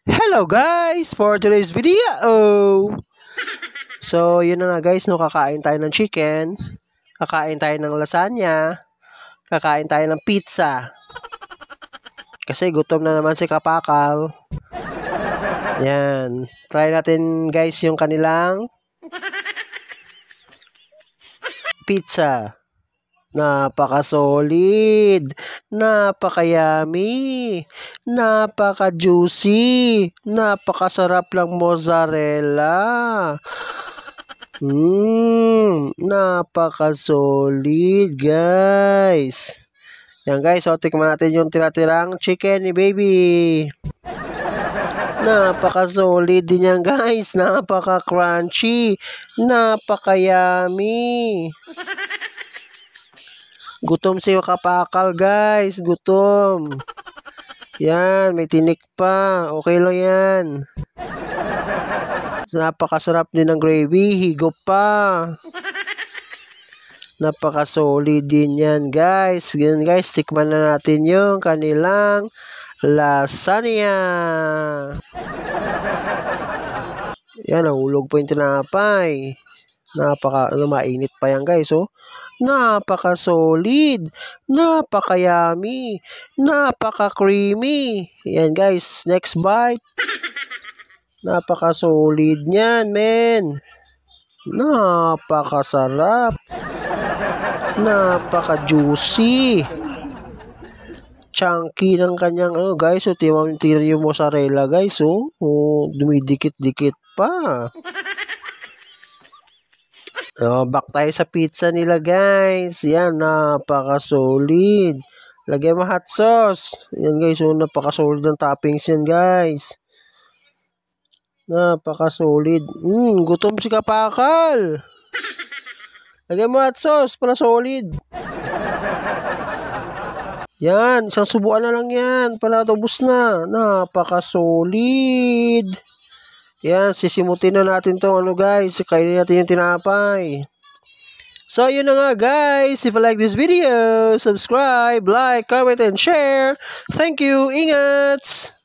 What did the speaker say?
Hello guys! For today's video, so yun na nga guys, no, kakain tayo ng chicken, kakain tayo ng lasagna, kakain tayo ng pizza. Kasi gutom na naman si Kapakal. Yan. Try natin guys yung kanilang pizza. Napaka-solid, napaka-yummy, napaka-juicy, napakasarap lang mozzarella. Napaka-solid guys. Yan guys, so tikman natin yung tira-tirang chicken ni baby. Napaka-solid din yan guys, napaka-crunchy, napaka-yummy. Gutom si Kapakal guys, gutom. Yan, may tinik pa. Okay lang yan. Napakasarap din ng gravy, higop pa. Napaka-solid din yan guys. Ganyan guys, tikman na natin yung kanilang lasagna. Yan, nahulog po yung tinapay. Mainit pa yan guys, oh. Napaka-solid, napaka-yummy, napaka-creamy. Yan guys, next bite. Napaka-solid niyan, men. Napakasarap. Napaka-juicy. Chunky ng kanyang guys, oh, tinan yung mozzarella guys, oh. Oh, dumidikit-dikit pa. Back tayo sa pizza nila guys. Yan, napaka-solid. Lagay mo hot sauce. Yan guys, napaka-solid ng toppings yan guys. Napaka-solid. Gutom si Kapakal. Lagay mo hot sauce para solid. Yan, isang subuan na lang yan. Ubos na. Napaka-solid. Yan, sisimutin na natin to guys. Kainin natin yung tinapay. So, yun na nga guys. If you like this video, subscribe, like, comment, and share. Thank you. Ingat!